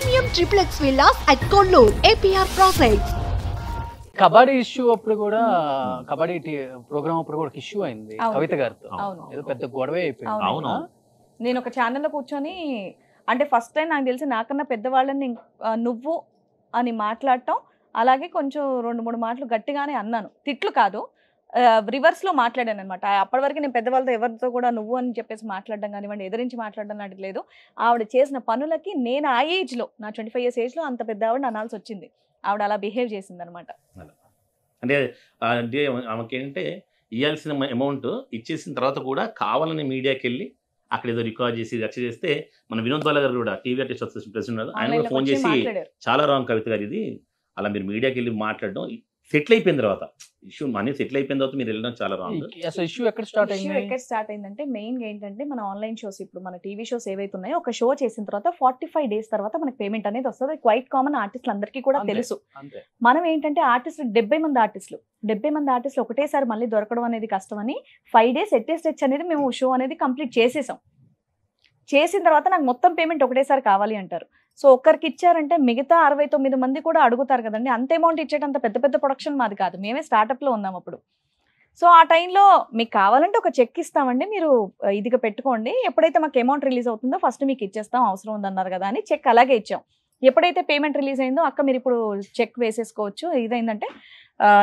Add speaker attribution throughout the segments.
Speaker 1: Premium triplex villas at Kollur, APR Projects.
Speaker 2: Kabaddi issue అప్పుడు కూడా kabaddi programme అప్పుడు కూడా ఇష్యూ అయింది కవిత గారితో. ఏదో పెద్ద గొడవే అయిపోయింది.
Speaker 3: అవును,
Speaker 4: నేను ఒక ఛానల్లో కూర్చొని అంటే ఫస్ట్ టైం నాకు తెలిసి నాకన్నా పెద్దవాళ్ళని నువ్వు అని మాట్లాడటం, అలాగే కొంచెం 2-3 మాటలు గట్టిగానే అన్నాను, తిట్లు కాదు, రివర్స్లో మాట్లాడాను అనమాట. అప్పటి వరకు నేను పెద్దవాళ్ళతో ఎవరితో కూడా నువ్వు అని చెప్పేసి మాట్లాడడం కానివ్వండి, ఎదిరించి మాట్లాడడం లాంటిది లేదు. ఆవిడ చేసిన పనులకి నేను ఆ ఏజ్లో, నా 25 years ఏజ్లో అంత పెద్ద ఆవిడ అనాల్సి వచ్చింది. ఆవిడ అలా బిహేవ్ చేసింది అనమాట.
Speaker 3: అంటే అంటే ఆమెకి ఏంటంటే ఇవ్వాల్సిన అమౌంట్ ఇచ్చేసిన తర్వాత కూడా కావాలని మీడియాకి వెళ్ళి అక్కడ ఏదో రికార్డ్ చేసి రచ్చ చేస్తే మన వినోద్ బాల గారు కూడా టీవీ ఆర్టిస్ట్ అసోసియేషన్ ప్రెసిడెంట్, ఆయన కూడా ఫోన్ చేసి చాలా రాంగ్ కవిత గారు ఇది, అలా మీరు మీడియాకి వెళ్ళి మాట్లాడడం సెటిల్ అయిపోయిన తర్వాత, ఇష్యూ మనీ సెటిల్ అయిపోయిన తర్వాత మీరు వెళ్ళడం చాలా రాంగ్.
Speaker 2: అసలు ఇష్యూ ఎక్కడ స్టార్ట్
Speaker 4: అయిందంటే మెయిన్గా ఏంటంటే మన ఆన్లైన్ షోస్, ఇప్పుడు మన టీవీ షోస్ ఏవైతే ఉన్నాయో ఒక షో చేసిన తర్వాత 45 days తర్వాత మనకి పేమెంట్ అనేది వస్తుంది. క్వైట్ కామన్, ఆర్టిస్టులు అందరికీ కూడా తెలుసు. మనం ఏంటంటే ఆర్టిస్టులు 70 మంది ఆర్టిస్టులు ఒకటేసారి మళ్ళీ దొరకడం అనేది కష్టమని 5 days ఎట్టేస్టెచ్ అనేది మేము షో అనేది కంప్లీట్ చేసేసాం. చేసిన తర్వాత నాకు మొత్తం పేమెంట్ ఒకటేసారి కావాలి అంటారు. సో ఒక్కరికి ఇచ్చారంటే మిగతా 69 మంది కూడా అడుగుతారు కదండి. అంత అమౌంట్ ఇచ్చేటంత పెద్ద పెద్ద ప్రొడక్షన్ మాది కాదు, మేమే స్టార్టప్లో ఉన్నాం అప్పుడు. సో ఆ టైంలో మీకు కావాలంటే ఒక చెక్ ఇస్తామండి, మీరు ఇదిగా పెట్టుకోండి, ఎప్పుడైతే మాకు అమౌంట్ రిలీజ్ అవుతుందో ఫస్ట్ మీకు ఇచ్చేస్తాం, అవసరం ఉందన్నారు కదా అని చెక్ అలాగే ఇచ్చాం. ఎప్పుడైతే పేమెంట్ రిలీజ్ అయిందో అక్క మీరు ఇప్పుడు చెక్ వేసేసుకోవచ్చు, ఇదైందంటే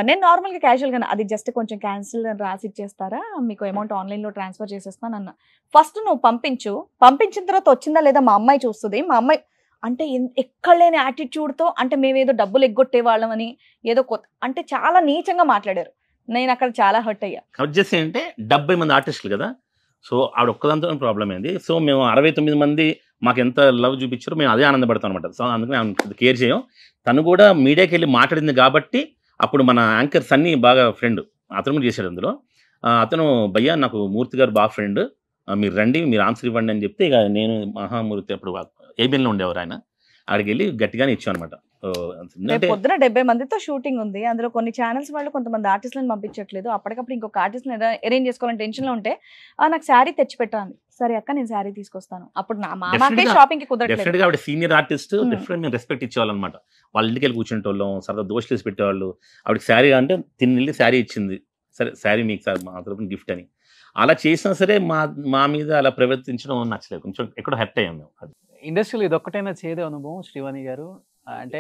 Speaker 4: నేను నార్మల్గా క్యాజువల్గా అది జస్ట్ కొంచెం క్యాన్సిల్ రాసి ఇచ్చేస్తారా, మీకు అమౌంట్ ఆన్లైన్లో ట్రాన్స్ఫర్ చేసేస్తాను అన్న. ఫస్ట్ నువ్వు పంపించిన తర్వాత వచ్చిందా లేదా మా అమ్మాయి చూస్తుంది. మా అమ్మాయి అంటే ఎక్కడ లేని యాటిట్యూడ్తో, అంటే మేమేదో డబ్బులు ఎగ్గొట్టే వాళ్ళమని ఏదో అంటే చాలా నీచంగా మాట్లాడారు. నేను అక్కడ చాలా హర్ట్ అయ్యా.
Speaker 3: కట్ చేసి అంటే 70 మంది ఆర్టిస్టులు కదా, సో ఆవిడ ఒక్కదాంతో ప్రాబ్లం అయింది. సో మేము 69 మంది మాకు ఎంత లవ్ చూపించారో మేము అదే ఆనందపడతాం అనమాట. సో అందుకని ఆమె కేర్ చేయం. తను కూడా మీడియాకి వెళ్ళి మాట్లాడింది కాబట్టి అప్పుడు మన యాంకర్ సన్నీ బాగా ఫ్రెండ్, అతను కూడా చేశాడు అందులో. అతను భయ్యా నాకు మూర్తి గారు బాగా ఫ్రెండ్, మీరు రండి, మీరు ఆన్సర్ ఇవ్వండి అని చెప్తే ఇక నేను మహామూర్తి అప్పుడు ఏబిఎన్లో ఉండేవారు ఆయన, అక్కడికి వెళ్ళి గట్టిగానే ఇచ్చాం అనమాట.
Speaker 4: పొద్దున 70 మందితో షూటింగ్ ఉంది, అందులో కొన్ని ఛానల్స్ వాళ్ళు కొంతమంది ఆర్టిస్టులను పంపించట్లేదు. అప్పటికప్పుడు ఇంకొక ఆర్టిస్ట్ని అరేంజ్ చేసుకోవాలని టెన్షన్లో ఉంటే నాకు శారీ తెచ్చి పెట్టాలి. సరే అక్క నేను శారీ తీసుకొస్తాను. అప్పుడు నా మామాకే షాపింగ్ కి కుదరట్లేదు.
Speaker 3: ఆవిడ సీనియర్ ఆర్టిస్ట్, డెఫినెట్ మేము రెస్పెక్ట్ ఇచ్చేవాళ్ళు అనమాట. వాళ్ళ ఇంటికి వెళ్ళి కూర్చుంటోళ్ళం, సరదా దోషులు వేసి పెట్టేవాళ్ళు. ఆవిడకి శారీ అంటే తిని శారీ ఇచ్చింది, సరే శారీ మీకు సార్ మా తరపున గిఫ్ట్ అని. అలా చేసినా సరే మా మీద అలా ప్రవర్తించడం నచ్చలేదు, కొంచెం ఎక్కడో హర్ట్ అయ్యాం మేము.
Speaker 2: ఇండస్ట్రీలో ఇది ఒక్కటైనా చేదే అనుభవం శ్రీవాణి గారు? అంటే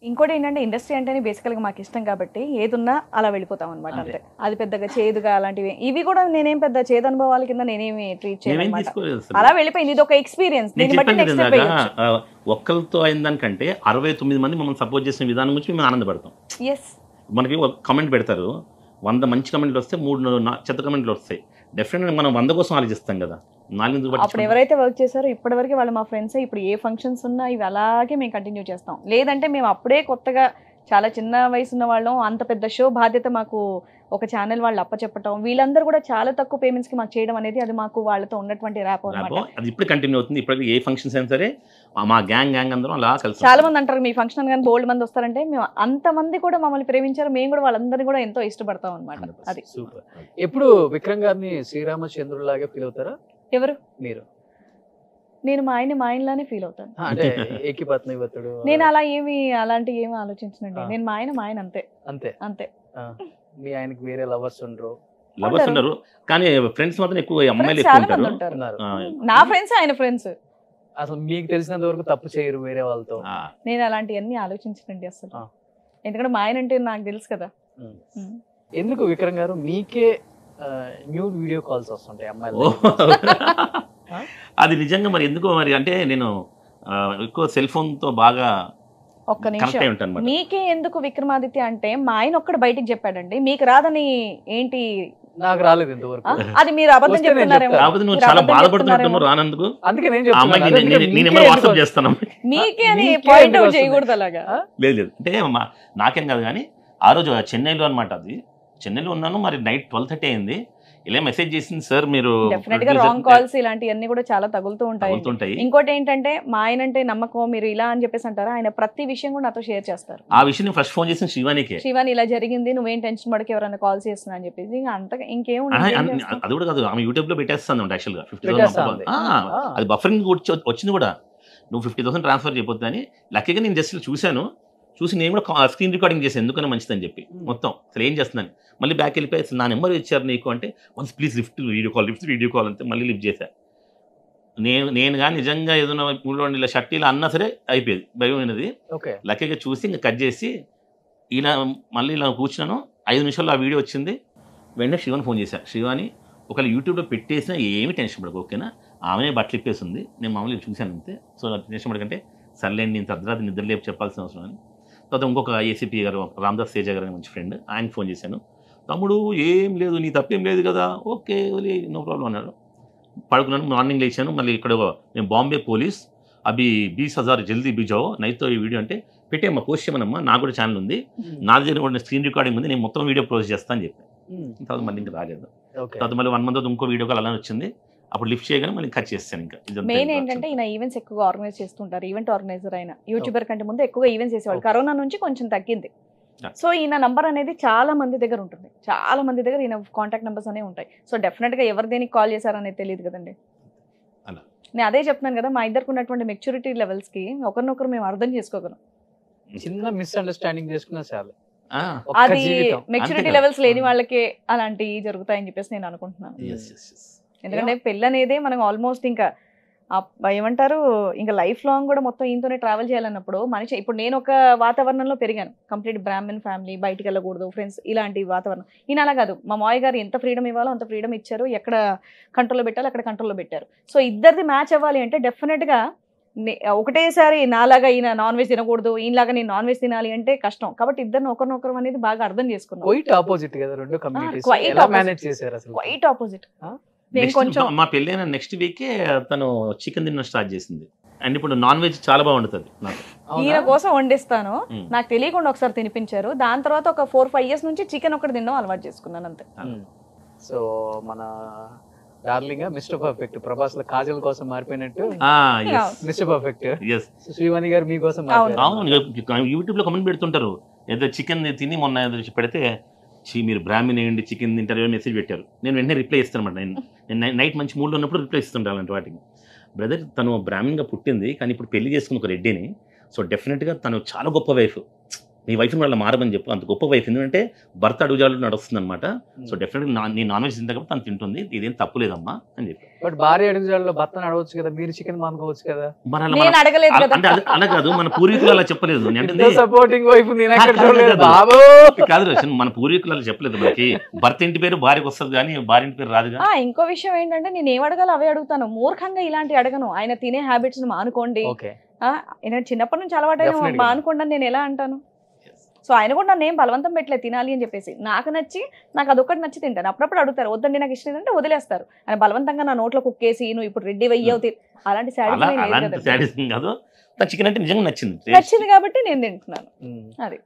Speaker 4: ఇంకోటి ఏంటంటే ఇండస్ట్రీ అంటేనే బేసికల్గా మాకు ఇష్టం కాబట్టి ఏదున్నా అలా వెళ్ళిపోతాం అనమాట. అంతే, అది పెద్దగా చేదుగా అలాంటివి ఇవి కూడా నేనేం పెద్ద చేదు అనుభవాల కింద నేనేమి ట్రీట్ చేయలేదు, అలా వెళ్ళిపోయింది. ఇది ఒక ఎక్స్పీరియన్స్.
Speaker 3: ఒక్కరితో అయిన దానికంటే 69 మంది మమ్మల్ని సపోర్ట్ చేసిన విధానం గురించి మేము ఆనందపడతాం. మనకి ఒక కమెంట్ పెడతారు, 100 మంచి కమెంట్లు వస్తే 3 చెత్త కమెంట్లు వస్తాయి. డెఫినెట్గా మనం 100 కోసం ఆలోచిస్తాం కదా.
Speaker 4: అప్పుడు ఎవరైతే వర్క్ చేశారో ఇప్పటివరకు వాళ్ళు మా ఫ్రెండ్స్, ఇప్పుడు ఏ ఫంక్షన్స్ ఉన్నా ఇవి అలాగే మేము కంటిన్యూ చేస్తాం. లేదంటే మేము అప్పుడే కొత్తగా చాలా చిన్న వయసు ఉన్న వాళ్ళం, అంత పెద్ద షో బాధ్యత మాకు ఒక ఛానల్ వాళ్ళు అప్పచెప్పటం, వీళ్ళందరూ కూడా చాలా తక్కువ పేమెంట్స్కి మాకు చేయడం అనేది అది మాకు వాళ్ళతో ఉన్నటువంటి ర్యాపో అన్నమాట.
Speaker 3: అది ఇప్పుడు కంటిన్యూ అవుతుంది. ఇప్పుడు ఏ ఫంక్షన్స్ అయినా సరే మా గ్యాంగ్ అందరం అలా కలిసి.
Speaker 4: చాలా మంది అంటారు మీ ఫంక్షన్ కానీ బోల్డ్ మంది వస్తారంటే, మేము అంతమంది కూడా మమ్మల్ని ప్రేమించారు, మేము కూడా వాళ్ళందరినీ కూడా ఎంతో ఇష్టపడతాం అనమాట. అది
Speaker 2: సూపర్. ఎప్పుడు విక్రమ్ గారిని శ్రీరామచంద్రులాగా ఫీల్ అవుతారా?
Speaker 4: ఎవరు?
Speaker 2: మీరు.
Speaker 4: నేను మా ఆయనలానే ఫీల్ అవుతాను. నేను అలా అలాంటి ఏమి ఆలోచించనండి. నేను మా ఆయన అంతే అంతే అంతే.
Speaker 2: మీ ఆయనకి వేరే లవర్స్ ఉండరు?
Speaker 3: లవర్స్ ఉండరు, కానీ ఫ్రెండ్స్ మాత్రం ఎక్కువ అమ్మాయిలు
Speaker 4: ఉంటారు. నా ఫ్రెండ్స్ ఆయన ఫ్రెండ్స్.
Speaker 2: అసలు మీకు తెలిసినంత వరకు తప్పు చేయరు వేరే వాళ్ళతో?
Speaker 4: నేను అలాంటివన్నీ ఆలోచించనండి అసలు, ఎందుకంటే మా ఆయన అంటే నాకు తెలుసు కదా.
Speaker 2: ఎందుకు విక్రమ్ గారు మీకే న్యూడ్ వీడియో కాల్స్ వస్తుంటాయి అమ్మాయిలు?
Speaker 3: అది నిజంగా మరి ఎందుకో మరి, అంటే నేను ఎక్కువ సెల్ ఫోన్ తో బాగా.
Speaker 4: ఒక్క నిమిషం, మీకే ఎందుకు విక్రమాదిత్య అంటే మా ఆయన ఒక్కడు బయటికి చెప్పాడండి, మీకు రాదని ఏంటి?
Speaker 2: నాకు రాలేదు ఇంతవరకు.
Speaker 4: అది మీరు అబద్ధం చెప్తున్నారేమో.
Speaker 3: నువ్వు చాలా బాధపడుతున్నట్టు రానందుకు.
Speaker 2: అందుకే
Speaker 3: చేస్తాను
Speaker 4: మీకే అని పాయింట్ అవుట్ చేయకూడదు అలాగా.
Speaker 3: లేదు అంటే నాకేం కాదు, కానీ ఆ రోజు చెన్నైలో అనమాట, అది చెన్నైలో ఉన్నాను, మరి నైట్ 12:30 అయింది. ఇలా మెసేజ్ చేసింది, సార్ మీరు
Speaker 4: డెఫినెట్ గా రాంగ్ కాల్స్ ఇలాంటివన్నీ కూడా చాలా తగులుతూ ఉంటాయి. ఇంకోటి ఏంటంటే మా ఆయన అంటే నమ్మకం, మీరు ఇలా అని చెప్పేసి అంటారా, ఆయన ప్రతి విషయం కూడా నాతో షేర్ చేస్తారు.
Speaker 3: ఆ విషయం ఫస్ట్ ఫోన్ చేసిన శ్రీవాణికి,
Speaker 4: శ్రీవాణి ఇలా జరిగింది, నువ్వేం టెన్షన్ పడక, ఎవరైనా కాల్ చేస్తున్నా అని చెప్పేసి. ఇంకా అంత ఇంకేం
Speaker 3: అది కూడా కాదు, ఆమె యూట్యూబ్ లో పెట్టేస్తాను యాక్చువల్ గా 50,000. అది బఫరింగ్ వచ్చింది కూడా. నువ్వు 50,000 ట్రాన్స్ఫర్ చేయబోద్దు అని. లక్కీగా నేను జస్ట్ చూసి నేను కూడా స్క్రీన్ రికార్డింగ్ చేశాను ఎందుకన్నా మంచిదని చెప్పి మొత్తం అసలు ఏం చేస్తున్నాను. మళ్ళీ బ్యాక్ వెళ్ళిపోయి నా నెంబర్ ఇచ్చారు నీకు అంటే once please lift video call అంటే మళ్ళీ లిఫ్ట్ చేశాను. నేను కానీ నిజంగా ఏదైనా ఊళ్ళో ఇలా షర్ట్ ఇలా అన్నా సరే అయిపోయేది భయమైనది. లక్కీగా చూసి ఇంకా కట్ చేసి ఇలా మళ్ళీ ఇలా కూర్చున్నాను. 5 నిమిషాల్లో ఆ వీడియో వచ్చింది. వెంటనే శివాని ఫోన్ చేశాను. శివాని ఒకవేళ యూట్యూబ్లో పెట్టేసినా ఏమీ టెన్షన్ పడకు ఓకేనా, ఆమెనే బట్టలు ఇప్పేసింది, నేను మామూలుగా చూశాను అంతే. సో టెన్షన్ పడకంటే సర్లేండి నేను అర్ధరాత్రి నిద్ర లేపు చెప్పాల్సిన అవసరం అని. తర్వాత ఇంకొక ఏసీపీ గారు రామదాస్ తేజ గారు మంచి ఫ్రెండ్, ఆయనకి ఫోన్ చేశాను. తమ్ముడు ఏం లేదు నీ తప్పేం లేదు కదా, ఓకే నో ప్రాబ్లం అన్నాడు. పడుకున్నాను. మార్నింగ్ లేచాను. మళ్ళీ ఇక్కడ నేను బాంబే పోలీస్ అవి 20,000 జల్దీ బిజావో నైట్తో ఈ వీడియో అంటే పెట్టేమ్మా పోస్ట్ చేయమనమ్మా, నాకు కూడా ఛానల్ ఉంది, నా దగ్గర కూడా స్క్రీన్ రికార్డింగ్ ఉంది, నేను మొత్తం వీడియో పోస్ట్ చేస్తాను అని చెప్పాను. తర్వాత మళ్ళీ ఇంకా రాలేదు. తర్వాత మళ్ళీ 1 month ఇంకో వీడియో కాల్ అలానే వచ్చింది. అప్పుడు లిఫ్ట్ చేయగానే మళ్ళీ కట్ చేస్తాను. ఇంకా
Speaker 4: మెయిన్ ఏంటంటే ఈయన ఈవెంట్స్ ఎక్కువగా ఆర్గనైజ్ చేస్తుంటారు. ఈవెంట్ ఆర్గనైజర్ అయినా యూట్యూబర్ కంటే ముందు ఎక్కువగా ఈవెంట్స్ చేసేవాళ్ళు. కరోనా నుంచి కొంచెం తగ్గింది. సో ఈయన నంబర్ అనేది చాలా మంది దగ్గర ఉంటుంది. చాలా మంది దగ్గర ఈయన కాంటాక్ట్ నెంబర్స్ అనేవి ఉంటాయి. సో డెఫినెట్గా ఎవరు దేనికి కాల్ చేశారనేది తెలియదు కదండి. నేను అదే చెప్తున్నాను కదా, మా ఇద్దరికి ఉన్నటువంటి మెచ్యూరిటీ లెవెల్స్కి ఒకరినొకరు మేము అర్థం చేసుకోగలం.
Speaker 2: చిన్న మిస్అండర్స్టాండింగ్ చేసుకున్నా చాలు.
Speaker 4: అది మెచ్యూరిటీ లెవెల్స్ లేని వాళ్ళకే అలాంటివి జరుగుతాయని చెప్పేసి నేను అనుకుంటున్నాను. ఎందుకంటే పెళ్ళి అనేది మనం ఆల్మోస్ట్ ఇంకా ఏమంటారు ఇంకా లైఫ్ లాంగ్ కూడా మొత్తం ఈయనతోనే ట్రావెల్ చేయాలన్నప్పుడు మనిషి. ఇప్పుడు నేను ఒక వాతావరణంలో పెరిగాను, కంప్లీట్ బ్రాహ్మణ్ ఫ్యామిలీ, బయటికి వెళ్ళకూడదు ఫ్రెండ్స్ ఇలాంటి వాతావరణం. ఈయన అలా కాదు. మా మావయ్య గారు ఎంత ఫ్రీడమ్ ఇవ్వాలో అంత ఫ్రీడమ్ ఇచ్చారు, ఎక్కడ కంట్రోల్లో పెట్టాలో అక్కడ కంట్రోల్లో పెట్టారు. సో ఇద్దరిది మ్యాచ్ అవ్వాలి అంటే డెఫినెట్గా ఒకటేసారి నాలాగా ఈయన నాన్ వెజ్ తినకూడదు, ఈయనలాగా నేను నాన్ వెజ్ తినాలి అంటే కష్టం. కాబట్టి ఇద్దరిని ఒకరినొకరు అనేది బాగా అర్థం చేసుకున్నాం.
Speaker 2: క్వైట్ ఆపోజిట్ కదా రెండు కమ్యూనిటీస్.
Speaker 4: Quite opposite.
Speaker 3: మా పెళ్ళైన నెక్స్ట్ వీకే తను చికెన్ తినడం స్టార్ట్ చేసింది. అండ్ ఇప్పుడు నాన్ వెజ్ చాలా బాగుంటుంది.
Speaker 4: ఈయన కోసం వండిస్తాను, నాకు తెలియకుండా ఒకసారి తినిపించారు. దాని తర్వాత ఒక 4-5 years నుంచి చికెన్ ఒకటి తినడం అలవాటు చేసుకున్నాను అంతే.
Speaker 2: సో మన డార్లింగ్ మిస్టర్ పర్ఫెక్ట్ ప్రభాస్ లో కాజల్ కోసం మారిపోయినట్టు మిస్టర్ పర్ఫెక్ట్ శ్రీవాణి గారు మీకోసం.
Speaker 3: యూట్యూబ్ లో కమెంట్ పెడుతుంటారు, ఏదో చికెన్ తిని మొన్న పెడితే మీరు బ్రాహ్మణ్ ఏంటి చికెన్ తింటారు మెసేజ్ పెట్టారు. నేను వెంటనే రిప్లై ఇస్తాను అనమాట. నేను నైట్ మంచి మూడ్లో ఉన్నప్పుడు రిప్లై ఇస్తుంటాను అలాంటి వాటికి. బ్రదర్ తను బ్రాహ్మణ్గా పుట్టింది కానీ ఇప్పుడు పెళ్లి చేసుకుని ఒక రెడ్డిని. సో డెఫినెట్గా తను చాలా గొప్ప వైఫ్. నీ వైఫ్ని వాళ్ళ మారమని చెప్పు, అంత గొప్ప వైఫ్. ఎందుకంటే భర్త అడుగుజాలు నడుస్తుంది అనమాట. సో డెఫినెట్గా నీ నాన్ వెజ్ తింటే కాబట్టి తను తింటుంది, ఇదేం తప్పు లేదమ్మా అని చెప్పి.
Speaker 2: బట్ భార్య అడుగుజాలలో భర్తను అడగవచ్చు కదా, మీరు చికెన్ మానుకోవచ్చు కదా.
Speaker 3: అంటే అలా కాదు, మన పూర్వీకులు అలా చెప్పలేదు.
Speaker 2: సపోర్టింగ్ వైఫ్
Speaker 3: కాదు రోషన్, మన పూర్వీకులు అలా చెప్పలేదు. మనకి భర్త ఇంటి పేరు భార్యకు వస్తుంది కానీ భార్య ఇంటి పేరు రాదుగా.
Speaker 4: ఇంకో విషయం ఏంటంటే నేను ఏం అడగాలో అవే అడుగుతాను, మూర్ఖంగా ఇలాంటి అడగను. ఆయన తినే హ్యాబిట్స్ మానుకోండి, చిన్నప్పటి నుంచి అలవాటు మానుకోండి అని నేను ఎలా అంటాను? సో ఆయన కూడా నన్ను ఏం బలవంతం పెట్టలేదు తినాలి అని చెప్పేసి. నాకు నచ్చి నాకు అదొకటి నచ్చి తింటాను. అప్పుడప్పుడు అడుగుతారు, వద్దండి నాకు ఇష్టం అంటే వదిలేస్తారు. ఆయన బలవంతంగా నా నోట్లో కుక్కేసి నువ్వు ఇప్పుడు రెడ్డి వెయ్యవు అలాంటి
Speaker 3: సాటిస్ఫైయింగ్ కాదు. చికెన్ అంటే నిజంగా నచ్చింది
Speaker 4: కాబట్టి నేను తింటున్నాను. అది